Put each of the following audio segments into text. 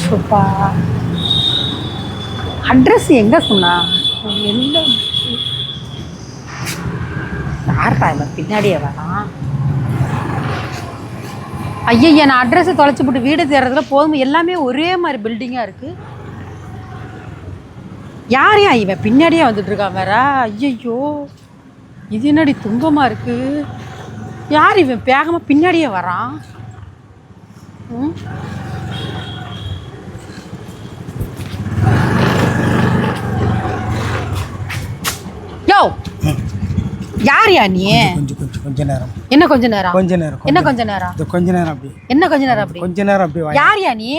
சூப்பா address எங்கே சொன்னா எந்த யார்டா இல்லை பின்னாடியே வரான். ஐயா நான் அட்ரஸை தொலைச்சி போட்டு வீடு தேடுறதுல போதும், எல்லாமே ஒரே மாதிரி பில்டிங்காக இருக்குது. யாரையா இவன் பின்னாடியே வந்துட்டு இருக்கான் வேற? ஐயோ இது என்னடி துன்பமாக இருக்குது. யார் இவன் வேகமாக பின்னாடியே வரான்? யோ யார்யா நீ? கொஞ்ச நேரம். என்ன கொஞ்ச நேரம்? என்ன கொஞ்ச நேரம்? கொஞ்ச நேரம் அப்படி. என்ன கொஞ்ச நேரம் அப்படி? கொஞ்ச நேரம் அப்படி. யார்யா நீ?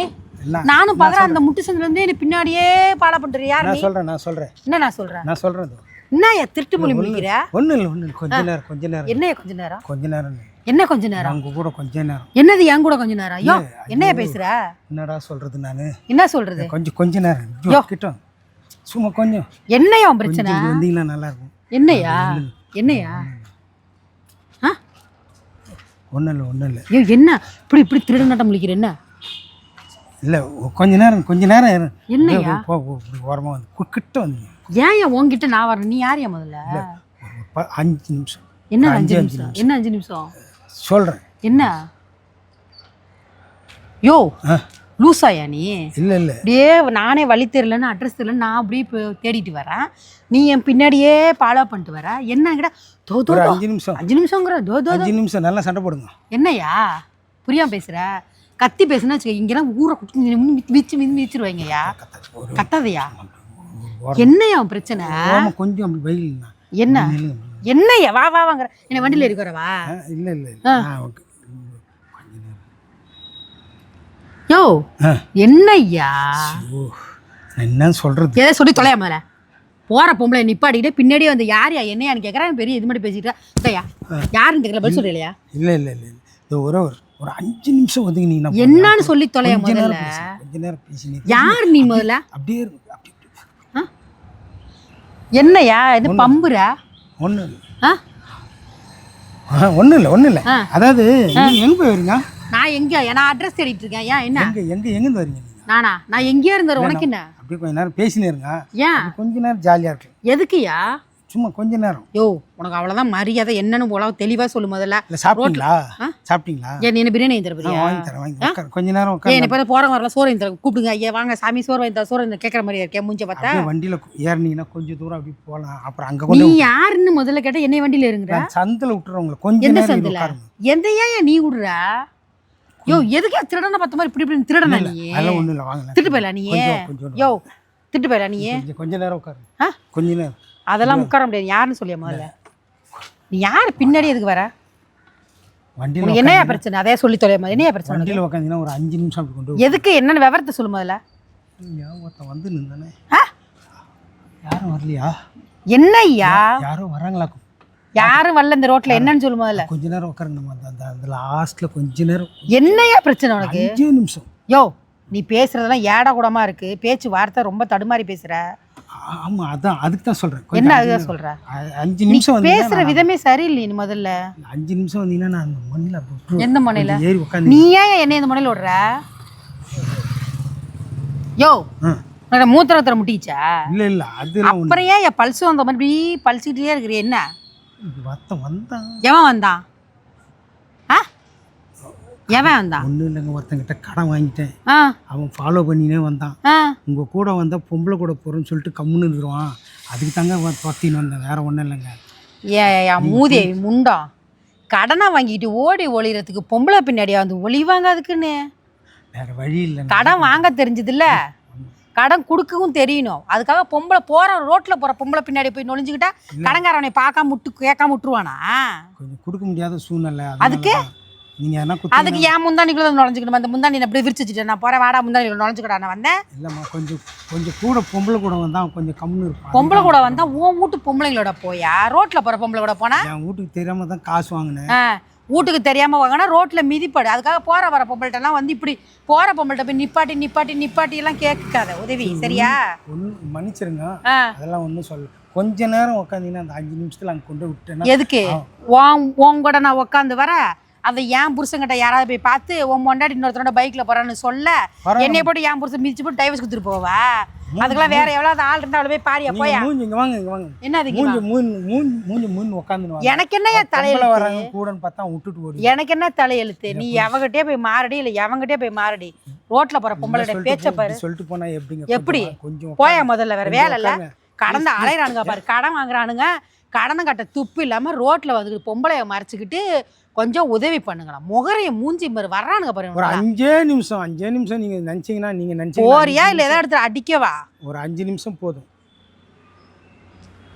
நானும் பாக்குறேன் அந்த முட்டு சந்தில இருந்து என்ன பின்னாடியே பாட பண்ற. யார் நீ? நான் சொல்றேன். என்ன நான் சொல்றேன்? என்னயா திருட்டு மொழி முழிக்கிற? ஒண்ணு இல்ல கொஞ்ச நேரம். என்னையா கொஞ்ச நேரம்? கொஞ்ச நேரம். என்ன கொஞ்ச நேரம்? உங்க கூட கொஞ்ச நேரம். என்னது என் கூட கொஞ்ச நேரம்? ஐயோ என்னையா பேசுற? என்னடா சொல்றது நானு? என்ன சொல்றது? கொஞ்ச நேரம். கிட்ட சும்மா கொஞ்சம். என்னையா பிரச்சனை? வந்தீங்கன்னா நல்லா இருக்கும். என்னையா? ஒன்றும் இல்லை. ஐயோ என்ன இப்படி திருட நாட்டம் முழிக்கிற? என்ன இல்லை கொஞ்ச நேரம் என்னையா ஓரமாக வந்து கிட்ட வந்து. ஏன் உன்கிட்ட நான் வரேன்? நீ யாரையா முதல்ல? 5 நிமிஷம். என்ன 5 நிமிஷம்? என்ன 5 நிமிஷம் சொல்கிறேன். என்ன யோ லூசாயா நீ? இல்லை அப்படியே நானே வழி தெரியலன்னு அட்ரஸ் தெரியலன்னு நான் அப்படியே இப்போ தேடிட்டு வரேன். நீ என் பின்னாடியே ஃபாலோ பண்ணிட்டு வர. என்ன கிட்ட 5 நிமிஷம் 5 நிமிஷங்கிற 5 நிமிஷம் நல்லா சண்டை போடுங்க. என்னையா புரியாம பேசுற? கத்தி பேசுனா வச்சுக்க இங்கெல்லாம் ஊரை மிதிச்சிருவாங்கய்யா. கத்தாதையா? என்னையா பிரச்சனை? கொஞ்சம் அப்படி வெயில். என்னையா வா வாங்கிற என்ன வண்டியில் இருக்கிறவா? இல்லை யோ என்னய்யா என்ன சொல்றது? எதை சொல்லி தொலையா முதல்ல. போற பொம்பளை நிப்பாடிக்கிட்டே பின்னாடியே வந்து யாரையா என்னையான்னு கேட்குறேன். பெரிய இது மாதிரி பேசிக்கிட்டா யாருன்னு கேட்கல பதில் சொல்றீங்களா? இல்லை இது ஒரு 5 நிமிஷம் வந்து நீ என்னன்னு சொல்லி தொலையா முதல்ல. கொஞ்ச நேரம் பேசி யார் நீ முதல்ல? அப்படியே என்னையா இது பம்புற? ஒன்றும் இல்லை. அதாவது எங்க போய் வரீங்க? நான் எங்க நான் அட்ரஸ் தேடிட்டு இருக்கேன். ஏன் என்ன எங்கேருந்து வரீங்க? நான் எங்கேயா இருந்தாரு உனக்கு என்ன? அப்படியே கொஞ்ச நேரம் பேசினே இருங்க. ஏன் கொஞ்ச நேரம் ஜாலியாக இருக்கு. எதுக்குயா? சும்மா கொஞ்ச நேரம். யோ உனக்கு அவ்வளோதான் மரியாதை. என்னன்னு போல தெளிவா சொல்லு முதல்ல. சாப்பிட்டீங்களா? ஏன் நீ பிரியாணி வாங்கி தரப்பியா? வாங்கி தரேன். கொஞ்ச நேரம் ஏன் இப்போ போகிறவங்க வரலாம் சோறு வாங்கி தர கூப்பிடுங்க. ஐயா வாங்க சாமி சோறு வாங்கி தர. சோறு கேட்குற மாதிரி இருக்கேன் மூஞ்ச பார்த்தா. வண்டியில் ஏறினீங்கன்னா கொஞ்சம் தூரம் அப்படி போகலாம். அப்புறம் அங்கே நீ யாருன்னு முதல்ல கேட்டால் என்னை வண்டியில் இருங்குற? சந்தில் விட்டுறவங்களை கொஞ்சம் எந்த சந்தில்? எந்த ஏன் நீ விடுற? யோ எதுக்கே திருடனை பார்த்த மாதிரி இப்படி திருடனா நீ? அதெல்லாம் ஒன்றும் இல்லை. வாங்க திட்டு போயிடலாம் நீ. யோ திட்டு போயிடலாம் நீ. கொஞ்ச நேரம் உட்காரு. கொஞ்ச நேரம் அதெல்லாம் உட்கார முடியாது. யாருன்னு சொல்லியா முதல்ல? நீ யார் பின்னாடி எதுக்கு வர? வண்டியில் என்னையா பிரச்சனை? அதே சொல்லி தொலையா. என்னையா பிரச்சனை? வண்டியில் உட்காந்தீங்கன்னா ஒரு 5 நிமிஷம் அப்படி கொண்டு எதுக்கு என்னன்னு விவரத்தை சொல்லு முதல்ல. ஒருத்தன் வந்து நின்றானே. யாரும் வரலையா? என்னய்யா யாரும் வராங்களா? யாரும் வரல இந்த ரோட்ல. என்னன்னு சொல்லு முதல்ல. கொஞ்ச நேரம் உட்காருங்க. அந்த லாஸ்ட்ல கொஞ்ச நேரம். என்னையா பிரச்சனை உனக்கு? 5 நிமிஷம். யோ நீ பேசுறதெல்லாம் ஏடா கூடமா இருக்கு. பேச்சு வார்த்தை ரொம்ப தடுமாறி பேசுற. ஆமா அதான் அதுக்கு தான் சொல்றேன். என்ன அதுதான் சொல்ற? 5 நிமிஷம் வந்து பேசுற விதமே சரியில்லை. நீ முதல்ல 5 நிமிஷம் வந்தீங்கன்னா நான் அந்த மண்ணில எந்த மண்ணில ஏறி உட்காந்து. நீ ஏன் என்ன இந்த மண்ணில விடுற? யோ மூத்திரத்துல முட்டிச்சா? இல்ல அதெல்லாம் அப்புறம் ஏன் பல்ஸ் வந்த மாதிரி பல்சிக்கிட்டே இருக்கிற? என்ன வந்தான்? எவன் வந்தான்? எவன் வந்தான்? ஒன்றும் இல்லைங்க. ஒருத்தங்கிட்ட கடன் வாங்கிட்டேன். அவன் ஃபாலோ பண்ணினே வந்தான். உங்க கூட வந்தால் பொம்பளை கூட போகிறோன்னு சொல்லிட்டு கம்முன்னு இருந்துருவான். அதுக்கு தாங்க தொத்தின்னு வந்தேன். வேற ஒன்றும் இல்லைங்க. மூதேவி முண்டம். கடனை வாங்கிட்டு ஓடி ஒளிகிறதுக்கு பொம்பளை பின்னாடியா வந்து ஒளிவாங்க? அதுக்குன்னு வேற வழி இல்லை. கடன் வாங்க தெரிஞ்சதில்ல, கடன் கொடுக்கவும் தெரியணும். அதுக்காக பொம்பளை ரோட்ல போற பொம்பளை பின்னாடி போய் நொழிஞ்சுக்கிட்டா கடன்காரனை பார்க்காம கேட்காம விட்டுருவானா? கொஞ்சம் கொடுக்க முடியாத சூழ்நிலை. அதுக்கு அதுக்கு ஏன் முந்தானிக்குள்ள நுழைஞ்சுக்கணும்? அந்த முந்தானி அப்படியே விரிச்சுட்டேன். நான் போறேன் வாடா முந்தானி நுழைஞ்சுக்கடா. நான் வந்தேன். இல்லைம்மா கொஞ்சம் கூட பொம்பளை கூட வந்தா கொஞ்சம் கம்முன்னு இருக்கும். பொம்பளை கூட வந்தா உன் வீட்டு பொம்பளைங்களோட போயா? ரோட்ல போற பொம்பளை கூட போனா? என் வீட்டுக்கு தெரியாம தான் காசு வாங்கினேன். வீட்டுக்கு தெரியாம வாங்கினா ரோட்ல மிதிப்படு. அதுக்காக போற வர பொம்பளைட்டெல்லாம் வந்து இப்படி போற பொம்பளைட்ட போய் நிப்பாட்டி எல்லாம் கேட்காத உதவி. சரியா? மன்னிச்சிருங்க. அதெல்லாம் ஒன்றும் சொல்ல. கொஞ்ச நேரம் உட்காந்தீங்கன்னா அந்த 5 நிமிஷத்துல அங்கே கொண்டு விட்டேன். எதுக்கு உன் கூட நான் உட்காந்து வர அதை ஏன் புருஷங்கிட்ட யாராவது போய் பார்த்து உன் முன்னாடி இன்னொருத்தரோட பைக்ல போறான்னு சொல்ல என்னைய போட்டு ஏன் புருஷன் மிதிச்சு போட்டு டைவர்ஸ் கொடுத்துட்டு போவா? அதுக்கெல்லாம் வேற எவ்வளவு ஆள் இருந்தா அவளை போய் பாரியா போயா? இங்க வாங்க என்னது மூஞ்சி மூணு எனக்கு என்ன தலையில வராங்க கூடன்னு பார்த்தா விட்டுட்டு ஓடி. எனக்கு என்ன தலையெழுத்து? நீ எவங்கிட்டே போய் மாறடி இல்ல எவங்கிட்டே போய் மாறடி. ரோட்ல போற பொம்பளை பேச்ச பாரு. சொல்லிட்டு போனா எப்படிங்க? எப்படி கொஞ்சம் போயா? முதல்ல வேற வேலை இல்ல, கடந்த அலையறானுங்க பாரு, கடன் வாங்குறானுங்க. கடனை கட்ட துப்பு இல்லாம ரோட்ல வந்து பொம்பளைய மறைச்சுக்கிட்டு கொஞ்சம் உதவி பண்ணுங்களா. முகரைய மூஞ்சி மாதிரி வர்றானுங்க பாரு. ஒரு 5 நிமிஷம் நீங்க நினைச்சீங்கன்னா நீங்க நினைச்சீங்க போறியா இல்ல ஏதாவது இடத்துல அடிக்கவா? ஒரு 5 நிமிஷம் போதும்.